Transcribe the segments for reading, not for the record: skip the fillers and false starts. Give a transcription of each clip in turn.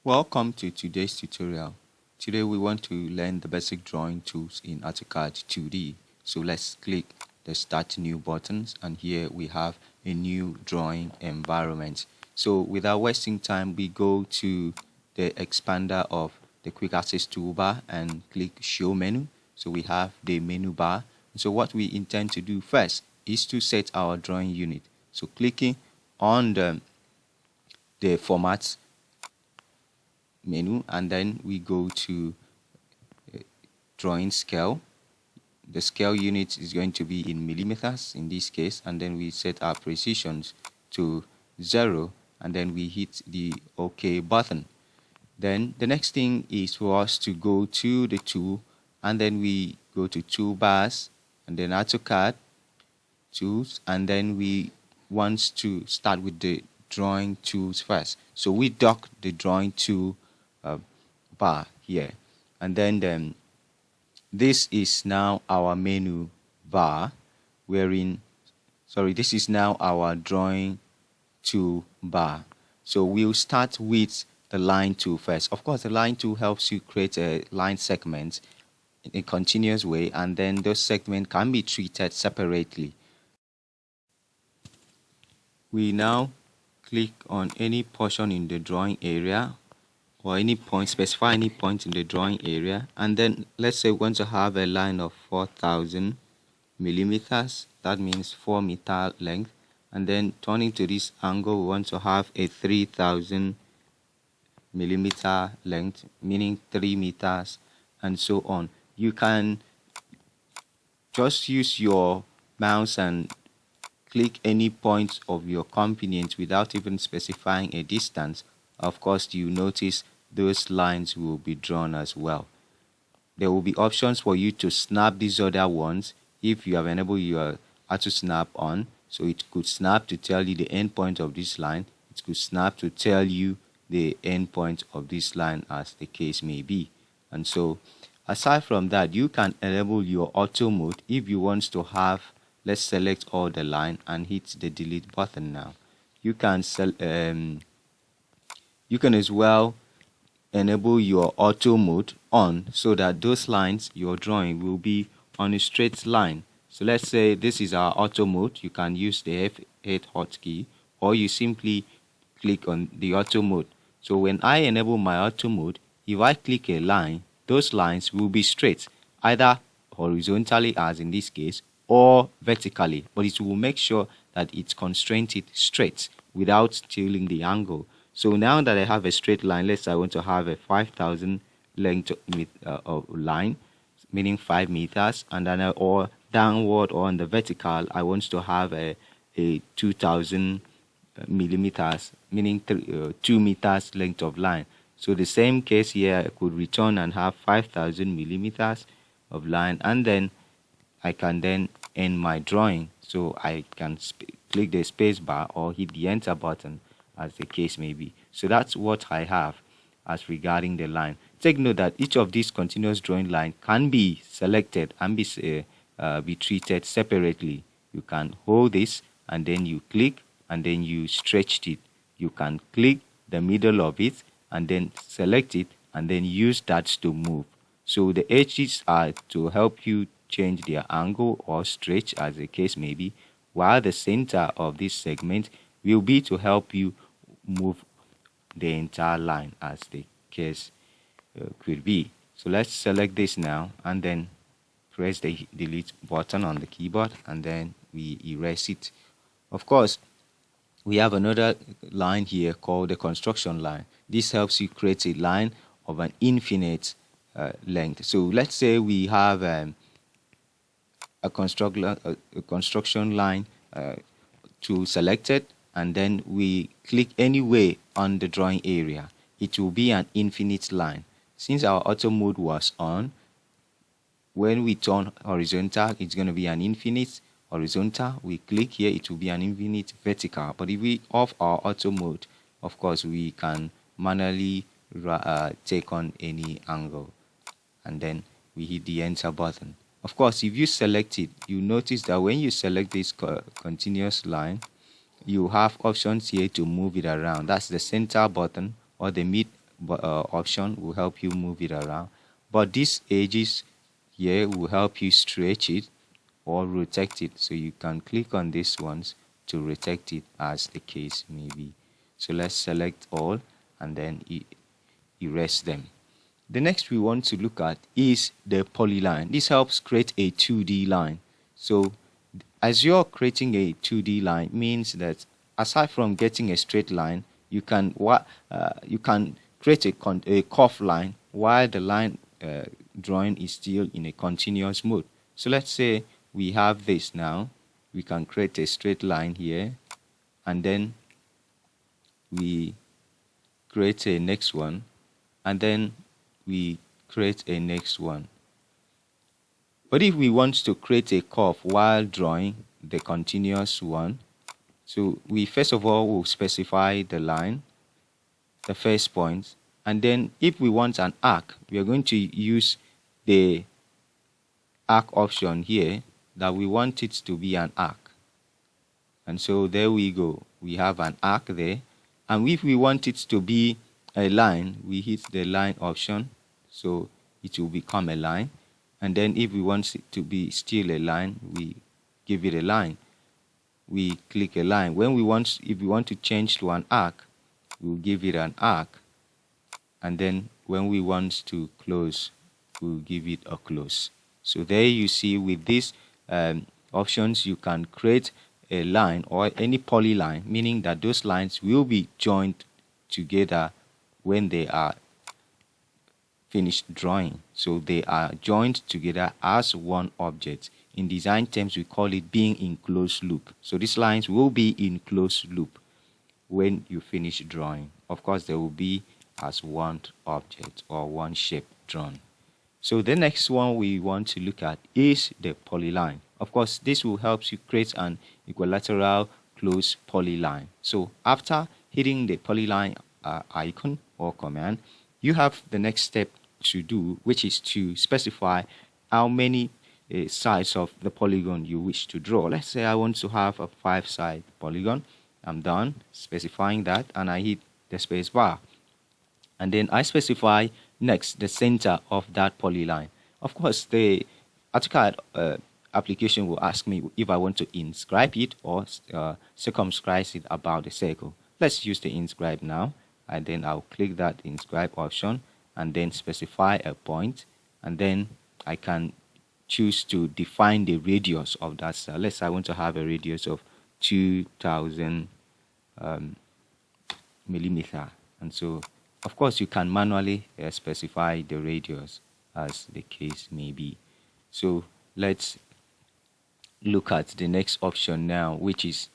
Welcome to today's tutorial. Today we want to learn the basic drawing tools in AutoCAD 2D. So let's click the Start New buttons, and here we have a new drawing environment. So without wasting time, we go to the expander of the Quick Access toolbar and click Show Menu. So we have the menu bar. So what we intend to do first is to set our drawing unit. So clicking on the Format menu, and then we go to drawing scale. The scale unit is going to be in millimeters in this case, and then we set our precisions to 0, and then we hit the OK button. Then the next thing is for us to go to the tool, and then we go to toolbars, and then AutoCAD tools, and then we want to start with the drawing tools first. So we dock the drawing tool bar here, and then this is now our menu bar, this is now our drawing tool bar. So we'll start with the line tool first. Of course, the line tool helps you create a line segment in a continuous way, and then those segments can be treated separately. We now click on any portion in the drawing area, or any point, specify any point in the drawing area, and then let's say we want to have a line of 4,000 millimeters, that means 4 meter length, and then turning to this angle, we want to have a 3,000 millimeter length, meaning 3 meters, and so on. You can just use your mouse and click any point of your component without even specifying a distance. Of course, you notice those lines will be drawn as well. There will be options for you to snap these other ones if you have enabled your auto snap on. So it could snap to tell you the end point of this line. It could snap to tell you the end point of this line, as the case may be. And so aside from that, you can enable your auto mode if you want to have, let's select all the line and hit the delete button now. You can as well enable your auto mode on, so that those lines you're drawing will be on a straight line. So let's say this is our auto mode. You can use the F8 hotkey, or you simply click on the auto mode. So when I enable my auto mode, if I click a line, those lines will be straight, either horizontally as in this case, or vertically, but it will make sure that it's constrained it straight without tilting the angle. So now that I have a straight line, let's say I want to have a 5,000 length line, meaning 5 meters, and then or downward or on the vertical, I want to have a 2,000 millimeters, meaning 2 meters length of line. So the same case here, I could return and have 5,000 millimeters of line, and then I can then end my drawing. So I can click the space bar or hit the enter button, as the case may be. So that's what I have as regarding the line. Take note that each of these continuous drawing line can be selected and be treated separately. You can hold this and then you click and then you stretch it. You can click the middle of it and then select it and then use that to move. So the edges are to help you change their angle or stretch, as the case may be, while the center of this segment will be to help you move the entire line, as the case could be. So let's select this now and then press the delete button on the keyboard, and then we erase it. Of course, we have another line here called the construction line. This helps you create a line of an infinite length. So let's say we have a construction line to select it, and then we click anywhere on the drawing area. It will be an infinite line. Since our auto mode was on, when we turn horizontal, it's going to be an infinite horizontal. We click here, it will be an infinite vertical. But if we off our auto mode, of course, we can manually take on any angle, and then we hit the enter button. Of course, if you select it, you notice that when you select this continuous line, you have options here to move it around. That's the center button or the mid option will help you move it around, but these edges here will help you stretch it or rotate it. So you can click on these ones to rotate it as the case may be. So let's select all and then erase them. The next we want to look at is the polyline. This helps create a 2D line. So as you're creating a 2D line, means that aside from getting a straight line, you can create a curved line while the line drawing is still in a continuous mode. So let's say we have this now. We can create a straight line here, and then we create a next one, and then we create a next one. But if we want to create a curve while drawing the continuous one, so we first of all will specify the line, the first point, and then if we want an arc, we are going to use the arc option here, that we want it to be an arc. And so there we go, we have an arc there. And if we want it to be a line, we hit the line option, so it will become a line. And then if we want it to be still a line, we give it a line. We click a line. If we want to change to an arc, we'll give it an arc. And then when we want to close, we'll give it a close. So there you see, with these options, you can create a line or any polyline, meaning that those lines will be joined together when they are finished drawing. So they are joined together as one object. In design terms, we call it being in closed loop. So these lines will be in closed loop when you finish drawing. Of course, they will be as one object or one shape drawn. So the next one we want to look at is the polyline. Of course, this will help you create an equilateral closed polyline. So after hitting the polyline icon or command, you have the next step to do, which is to specify how many sides of the polygon you wish to draw. Let's say I want to have a 5-side polygon. I'm done specifying that, and I hit the space bar. And then I specify next the center of that polyline. Of course, the AutoCAD application will ask me if I want to inscribe it or circumscribe it about the circle. Let's use the inscribe now, and then I'll click that inscribe option and then specify a point, and then I can choose to define the radius of that cell. Let's say I want to have a radius of 2000 millimeter, and so of course you can manually specify the radius as the case may be. So let's look at the next option now, which is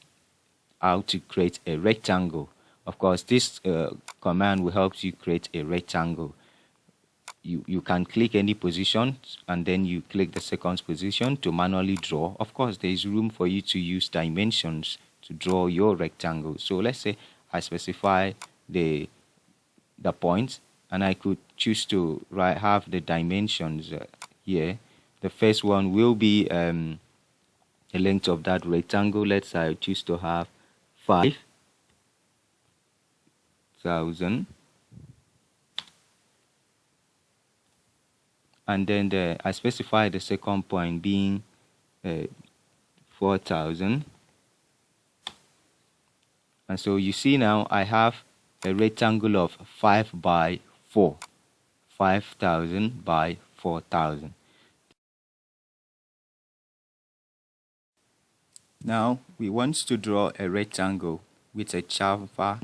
how to create a rectangle. Of course, this command will help you create a rectangle. You can click any position and then you click the second position to manually draw. Of course, there is room for you to use dimensions to draw your rectangle. So let's say I specify the points, and I could choose to have the dimensions here. The first one will be the length of that rectangle. Let's say I choose to have 5,000, and then I specify the second point being 4,000. And so you see now I have a rectangle of 5 by 4, 5,000 by 4,000. Now we want to draw a rectangle with a chamfer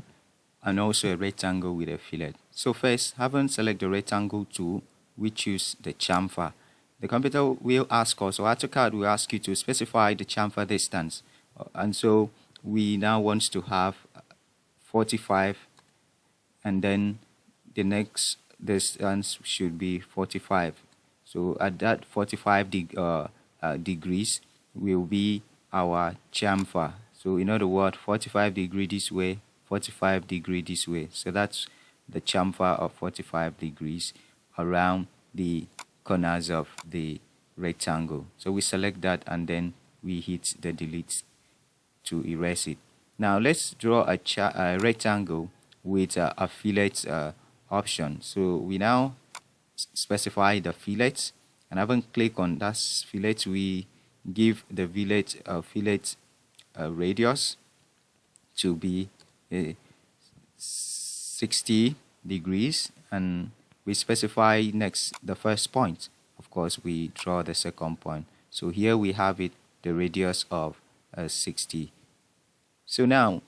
and also a rectangle with a fillet. So first, having selected the rectangle tool, we choose the chamfer. The computer will ask us, or AutoCAD will ask you to specify the chamfer distance. And so we now want to have 45, and then the next distance should be 45. So at that 45 degrees will be our chamfer. So in other words, 45 degree this way, 45 degree this way. So that's the chamfer of 45 degrees around the corners of the rectangle. So we select that and then we hit the delete to erase it. Now let's draw a rectangle with a fillet option. So we now specify the fillets, and having click on that fillet, we give the fillet radius to be 60 degrees, and we specify next the first point. Of course, we draw the second point. So here we have it, the radius of 60. So now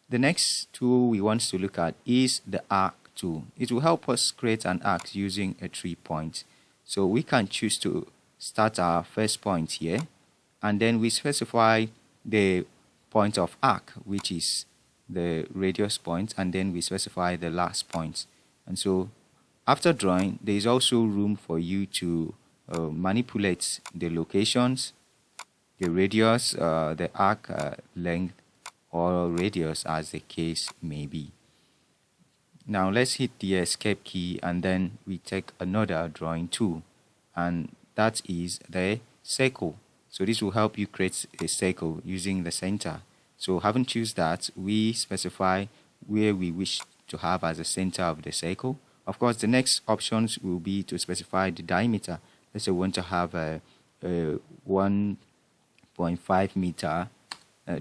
the next tool we want to look at is the arc tool. It will help us create an arc using a 3 point. So we can choose to start our first point here, and then we specify the point of arc, which is the radius point, and then we specify the last point. And so after drawing, there is also room for you to manipulate the locations, the radius, the arc length, or radius, as the case may be. Now let's hit the escape key, and then we take another drawing tool, and that is the circle. So this will help you create a circle using the center. So having choose that, we specify where we wish to have as the center of the circle. Of course, the next options will be to specify the diameter. Let's say we want to have a 1.5 meter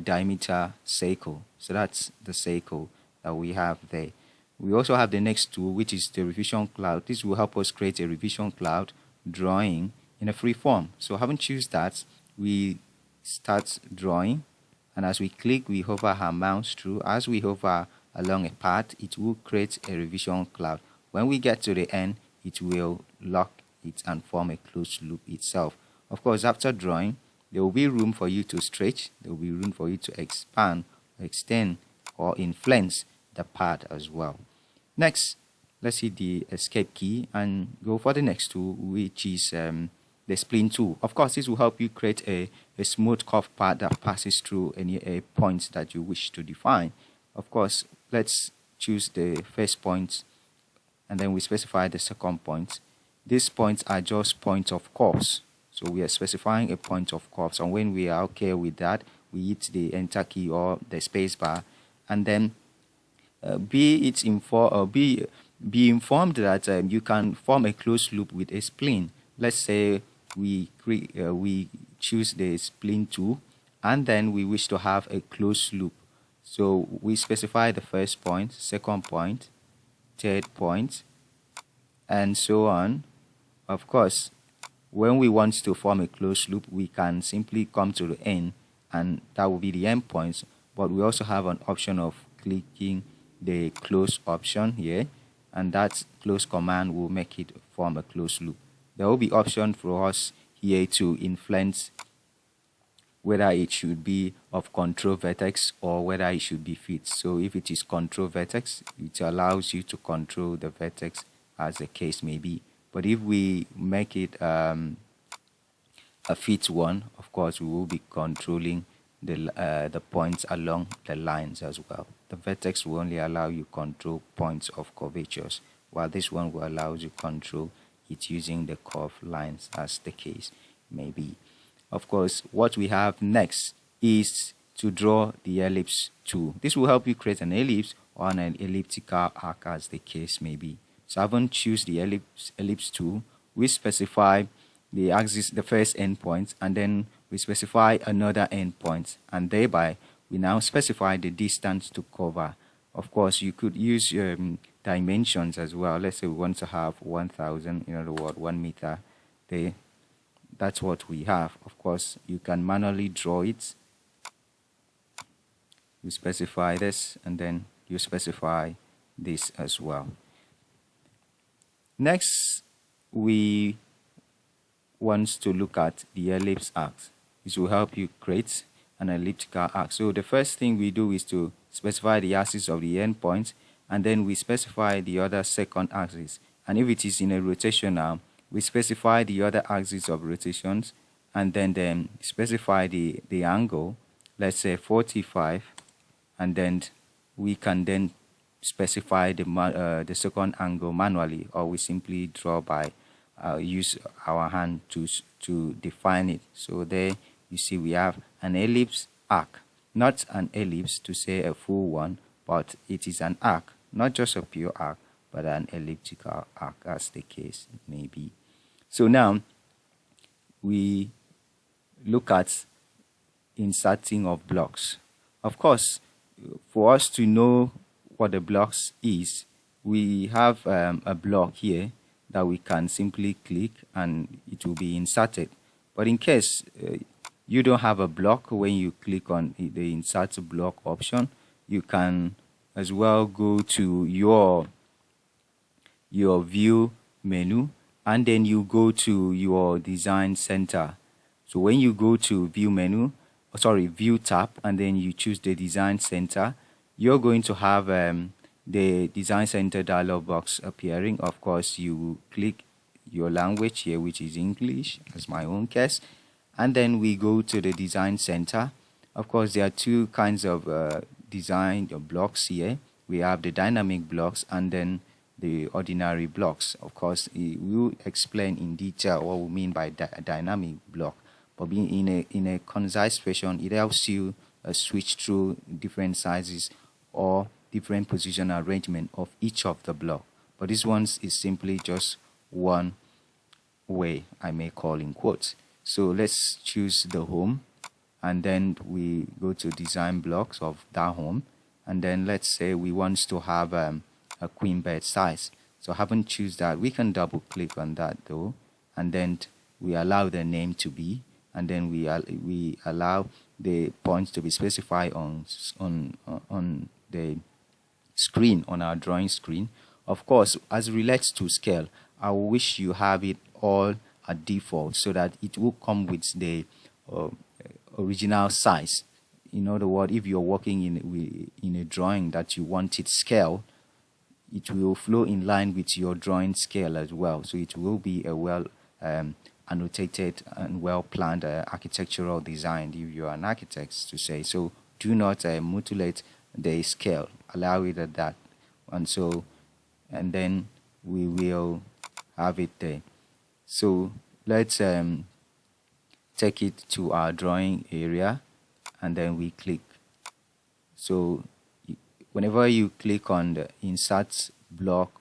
diameter circle. So that's the circle that we have there. We also have the next tool, which is the revision cloud. This will help us create a revision cloud drawing in a free form. So having choose that, we start drawing, and as we click, we hover our mouse through. As we hover along a path, it will create a revision cloud. When we get to the end, it will lock it and form a closed loop itself. Of course, after drawing, there will be room for you to stretch, there will be room for you to expand, extend, or influence the path as well. Next, let's hit the escape key and go for the next tool, which is the spline tool. Of course, this will help you create a smooth curved path that passes through any points that you wish to define. Of course, let's choose the first point, and then we specify the second point. These points are just points of curves. So we are specifying a point of curves, and when we are okay with that, we hit the enter key or the space bar, and then be informed that you can form a closed loop with a spline. Let's say we choose the spline tool, and then we wish to have a closed loop. So we specify the first point, second point, third point, and so on. Of course, when we want to form a closed loop, we can simply come to the end, and that will be the end points. But we also have an option of clicking the close option here, and that close command will make it form a closed loop. There will be option for us here to influence whether it should be of control vertex or whether it should be fit. So if it is control vertex, it allows you to control the vertex as the case may be. But if we make it a fit one, of course we will be controlling the points along the lines as well. The vertex will only allow you control points of curvatures, while this one will allow you control it using the curved lines as the case may be. Of course, what we have next is to draw the ellipse tool. This will help you create an ellipse or an elliptical arc as the case may be. So having choose the ellipse tool, we specify the axis, the first endpoint, and then we specify another endpoint, and thereby we now specify the distance to cover. Of course, you could use dimensions as well. Let's say we want to have 1,000, in other words, 1 meter there. That's what we have. Of course, you can manually draw it. You specify this, and then you specify this as well. Next, we want to look at the ellipse arc. This will help you create an elliptical arc. So the first thing we do is to specify the axis of the endpoint, and then we specify the other second axis. And if it is in a rotational, we specify the other axis of rotations, and then specify the angle, let's say 45, and then we can then specify the second angle manually, or we simply draw by use our hand to define it. So there you see we have an ellipse arc, not an ellipse to say a full one, but it is an arc, not just a pure arc, but an elliptical arc, as the case may be. So now we look at inserting of blocks. Of course, for us to know what the blocks is, we have a block here that we can simply click and it will be inserted. But in case you don't have a block, when you click on the insert block option, you can as well go to your view menu, and then you go to your design center. So when you go to view tab, and then you choose the design center, you're going to have the design center dialog box appearing. Of course, you click your language here, which is English, as my own case, and then we go to the design center. Of course, there are two kinds of design blocks here. We have the dynamic blocks and then the ordinary blocks. Of course, we will explain in detail what we mean by dynamic block, but being in a concise fashion, it helps you switch through different sizes or different position arrangement of each of the block. But this one is simply just one way, I may call in quotes. So let's choose the home, and then we go to design blocks of that home, and then let's say we want to have a queen bed size. So I haven't choose that. We can double click on that though, and then we allow the name to be, and then we allow the points to be specified on the screen, on our drawing screen. Of course, as relates to scale, I wish you have it all at default so that it will come with the original size. In other words, if you're working in a drawing that you want it scale, it will flow in line with your drawing scale as well. So it will be a well annotated and well planned architectural design, if you're an architect to say. So do not mutilate the scale, allow it at that. And then we will have it there. So let's take it to our drawing area, and then we click. So whenever you click on the insert block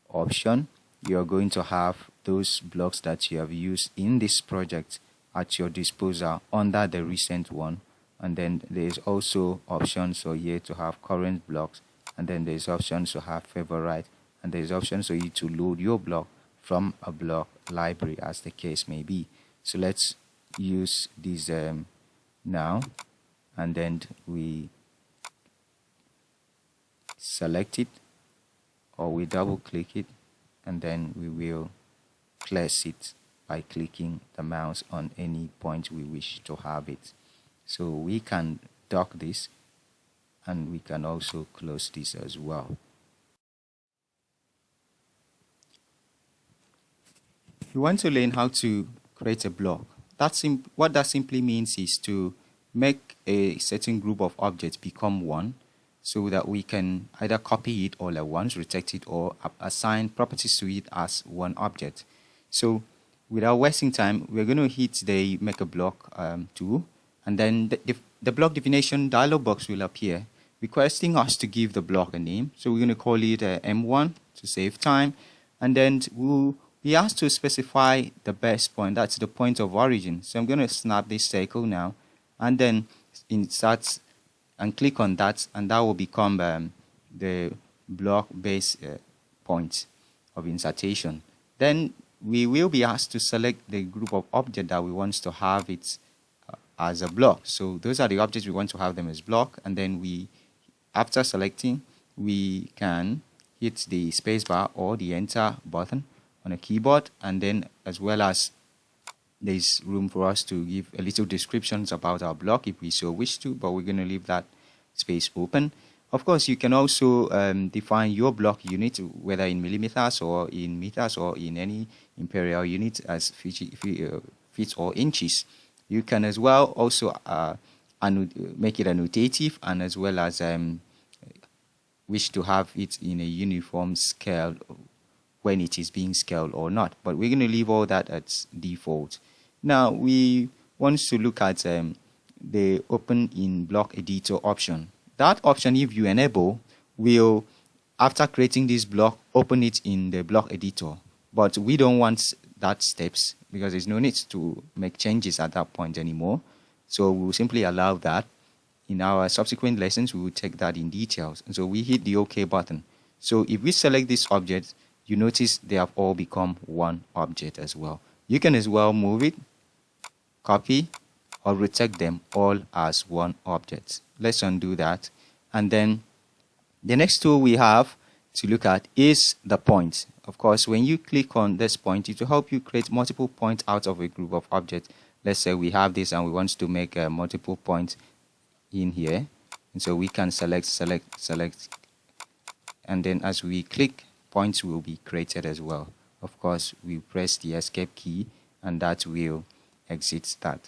option, you're going to have those blocks that you have used in this project at your disposal under the recent one. And then there's also options for here to have current blocks, and then there's options to have favorite, and there's options for you to load your block from a block library, as the case may be. So let's use this now, and then we select it, or we double click it, and then we will place it by clicking the mouse on any point we wish to have it. So we can dock this, and we can also close this as well. You want to learn how to create a block. What that simply means is to make a certain group of objects become one, so that we can either copy it all at once, rotate it, or assign properties to it as one object. So without wasting time, we're going to hit the make a block tool, and then the block definition dialog box will appear, requesting us to give the block a name. So we're going to call it M1 to save time, and then we asked to specify the base point, that's the point of origin. So I'm going to snap this circle now, and then insert and click on that, and that will become the block base point of insertion. Then we will be asked to select the group of objects that we want to have it as a block. So those are the objects we want to have them as block, and then after selecting, we can hit the spacebar or the enter button on a keyboard, and then as well as there's room for us to give a little descriptions about our block if we so wish to, but we're going to leave that space open. Of course, you can also define your block unit, whether in millimeters or in meters or in any imperial unit as feet or inches. You can as well also make it annotative, and as well as wish to have it in a uniform scale when it is being scaled or not. But we're going to leave all that as default. Now we want to look at the open in block editor option. That option, if you enable, will after creating this block, open it in the block editor. But we don't want that steps because there's no need to make changes at that point anymore. So we'll simply allow that. In our subsequent lessons, we will take that in details. And so we hit the OK button. So if we select this object, you notice they have all become one object as well. You can as well move it, copy, or rotate them all as one object. Let's undo that. And then the next tool we have to look at is the point. Of course, when you click on this point, it will help you create multiple points out of a group of objects. Let's say we have this and we want to make multiple points in here. And so we can select. And then as we click, points will be created as well. Of course, we press the escape key and that will exit that.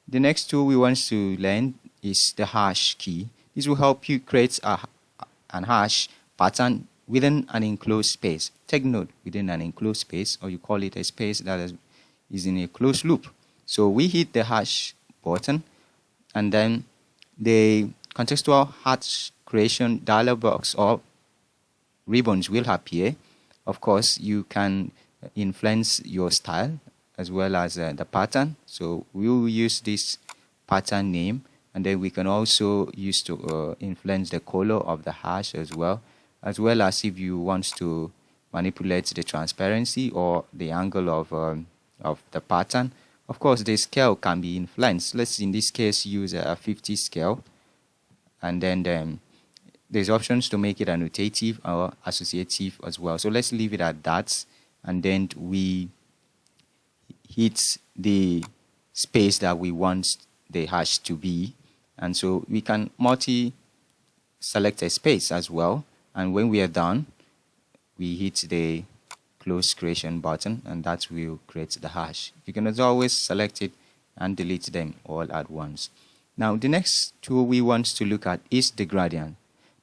The next tool we want to learn is the hash key. This will help you create an hash pattern within an enclosed space. Take note, within an enclosed space, or you call it a space that is in a closed loop. So we hit the hash button, and then the contextual hash creation dialog box or ribbons will appear. Of course, you can influence your style as well as the pattern. So we will use this pattern name, and then we can also use to influence the color of the hash as well as if you want to manipulate the transparency or the angle of the pattern. Of course, the scale can be influenced. Let's in this case use a 50 scale, and then there's options to make it annotative or associative as well. So let's leave it at that, and then we hit the space that we want the hash to be, and so we can select a space as well. And when we are done, we hit the close creation button, and that will create the hash. You can as always select it and delete them all at once. Now the next tool we want to look at is the gradient.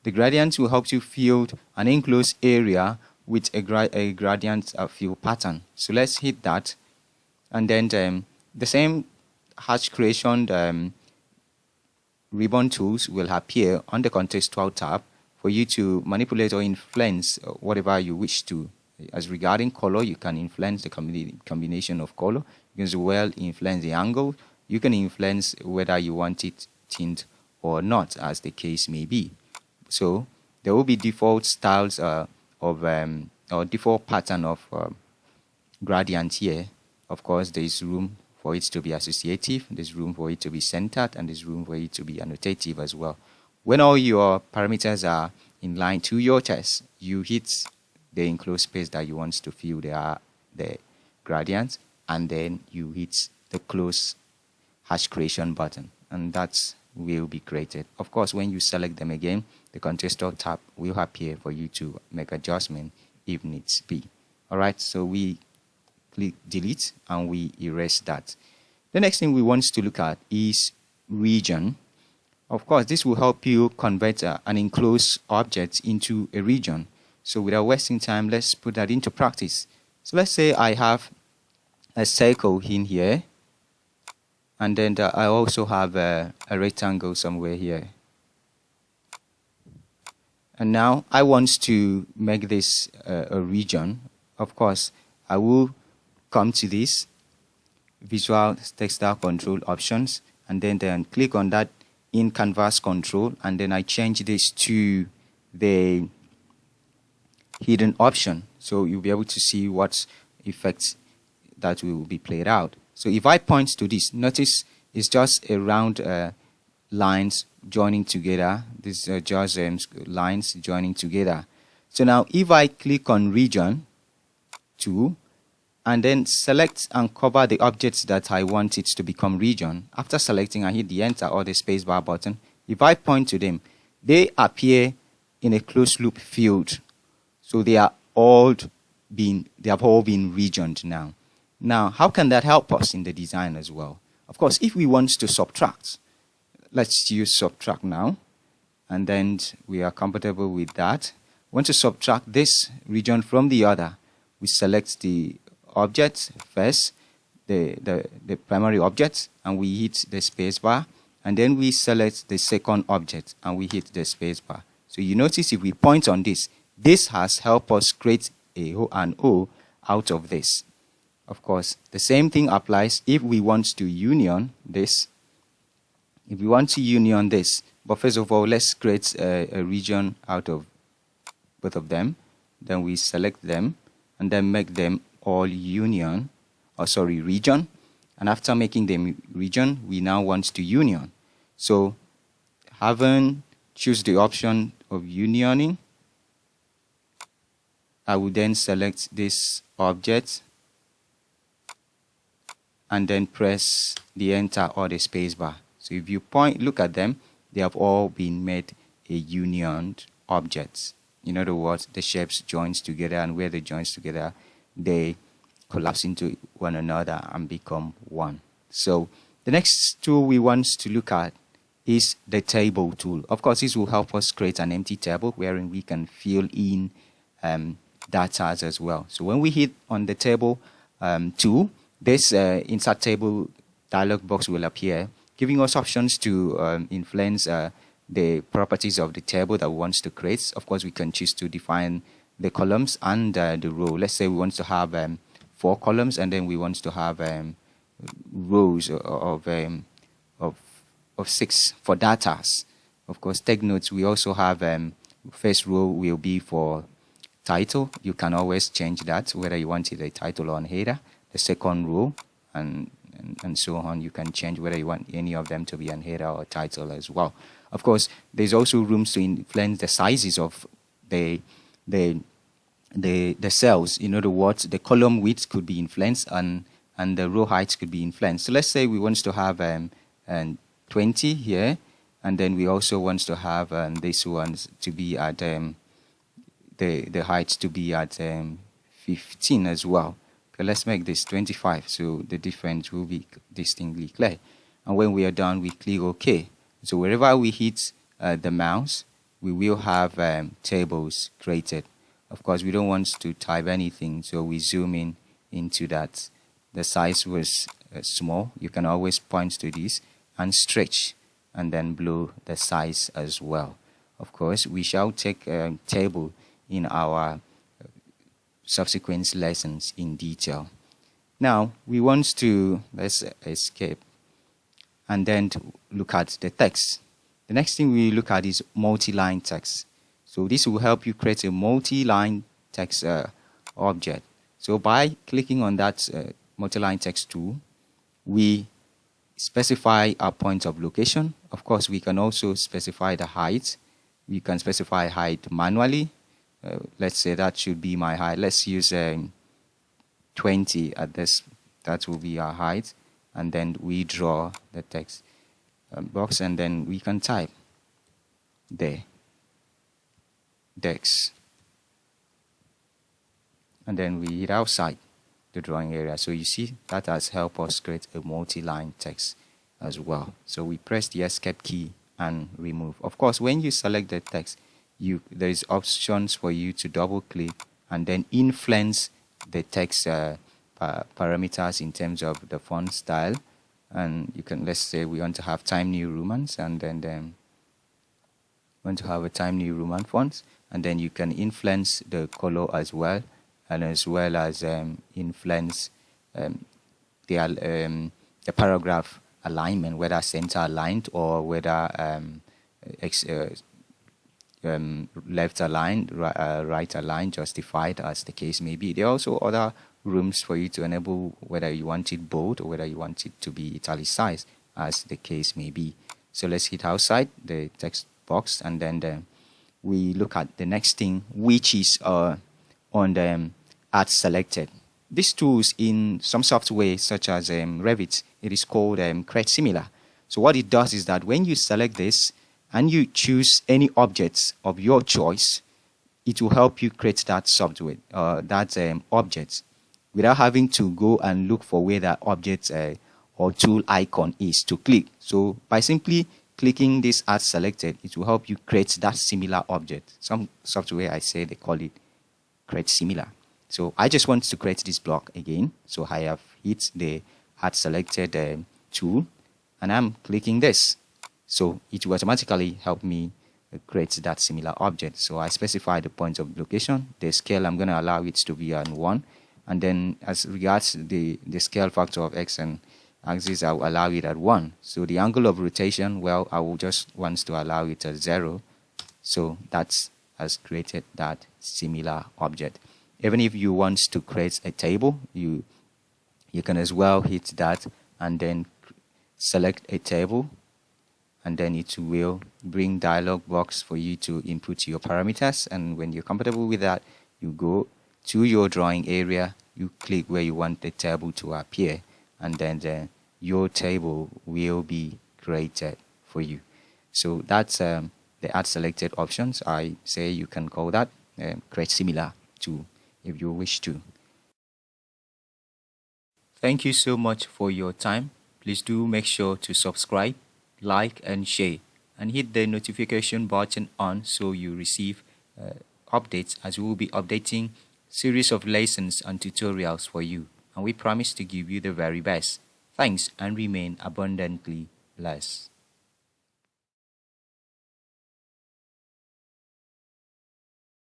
The gradient will help you fill an enclosed area with a gradient fill pattern. So let's hit that, and then the same hash creation ribbon tools will appear on the contextual tab for you to manipulate or influence whatever you wish to. As regarding color, you can influence the combination of color. You can as well influence the angle. You can influence whether you want it tint or not, as the case may be. So there will be default styles or default pattern of gradient here. Of course, there is room for it to be associative, there's room for it to be centered, and there's room for it to be annotative as well. When all your parameters are in line to your test, you hit the enclosed space that you want to fill the gradient, and then you hit the close hash creation button, and that will be created. Of course, when you select them again, the contextual tab will appear for you to make adjustment if needs be. Alright, so we click delete and we erase that. The next thing we want to look at is region. Of course, this will help you convert an enclosed object into a region. So without wasting time, let's put that into practice. So let's say I have a circle in here, and then I also have a rectangle somewhere here. And now I want to make this a region. Of course, I will come to this visual textile control options, and then click on that in canvas control, and then I change this to the hidden option, so you'll be able to see what effects that will be played out. So if I point to this, notice it's just a round lines joining together. These are just lines joining together. So now if I click on region 2 and then select and cover the objects that I want it to become region, after selecting I hit the enter or the spacebar button, if I point to them, they appear in a closed loop field. So they have all been regioned now. Now, how can that help us in the design as well? Of course, if we want to subtract, let's use subtract now, and then we are comfortable with that. Want to subtract this region from the other, we select the object first, the primary object, and we hit the spacebar, and then we select the second object and we hit the spacebar. So you notice if we point on this, this has helped us create an O out of this. Of course, the same thing applies if we want to union this. If we want to union this, but first of all, let's create a region out of both of them. Then we select them and then make them all region. And after making them region, we now want to union. So choose the option of unioning, I will then select this object and then press the enter or the space bar. So if you look at them, they have all been made a unioned objects. In other words, the shapes joins together, and where they joins together, they collapse into one another and become one. So the next tool we want to look at is the table tool. Of course, this will help us create an empty table wherein we can fill in data as well. So when we hit on the table tool, this insert table dialog box will appear, giving us options to influence the properties of the table that we want to create. Of course, we can choose to define the columns and the row. Let's say we want to have 4 columns, and then we want to have rows of 6 for data. Of course, take notes. We also have first row will be for title. You can always change that, whether you want it a title or a header. The second row and so on, you can change whether you want any of them to be an header or title as well. Of course, there's also rooms to influence the sizes of the cells. In other words, the column width could be influenced and the row height could be influenced. So let's say we want to have 20 here, and then we also want to have this one to be at the height to be at 15 as well. Okay, let's make this 25, so the difference will be distinctly clear. And when we are done, we click OK. So wherever we hit the mouse, we will have tables created. Of course, we don't want to type anything, so we zoom in into that. The size was small. You can always point to this and stretch and then blow the size as well. Of course, we shall take a table in our subsequent lessons in detail. Now, we want to, let's escape, and then to look at the text. The next thing we look at is multi-line text. So this will help you create a multi-line text object. So by clicking on that multi-line text tool, we specify our point of location. Of course, we can also specify the height. We can specify height manually. Let's say that should be my height. Let's use 20 at this. That will be our height. And then we draw the text box, and then we can type there. Dex. And then we hit outside the drawing area. So you see that has helped us create a multi-line text as well. So we press the escape key and remove. Of course, when you select the text, there is options for you to double click and then influence the text parameters in terms of the font style. And you can, let's say we want to have Time New Romans, and then want to have a Time New Roman font, and then you can influence the color as well, and as well as influence the paragraph alignment, whether center aligned or whether left aligned, right aligned, justified, as the case may be. There are also other rooms for you to enable whether you want it bold or whether you want it to be italicized, as the case may be. So let's hit outside the text box, and then we look at the next thing, which is on the Add Selected. These tools in some software such as Revit, it is called Create Similar. So what it does is that when you select this and you choose any objects of your choice, it will help you create that software, that object, without having to go and look for where that object or tool icon is to click. So by simply clicking this Add Selected, it will help you create that similar object. Some software, I say they call it Create Similar. So I just want to create this block again. So I have hit the Add Selected tool, and I'm clicking this. So it will automatically help me create that similar object. So I specify the point of location. The scale, I'm going to allow it to be on 1. And then as regards the scale factor of x and axis, I will allow it at 1. So the angle of rotation, well, I will just want to allow it at 0. So that's has created that similar object. Even if you want to create a table, you can as well hit that and then select a table, and then it will bring dialog box for you to input your parameters. And when you're comfortable with that, you go to your drawing area, you click where you want the table to appear, and then your table will be created for you. So that's the add selected options. I say you can call that create similar to if you wish to. Thank you so much for your time. Please do make sure to subscribe, like and share, and hit the notification button on so you receive updates, as we will be updating series of lessons and tutorials for you, and we promise to give you the very best. Thanks and remain abundantly blessed.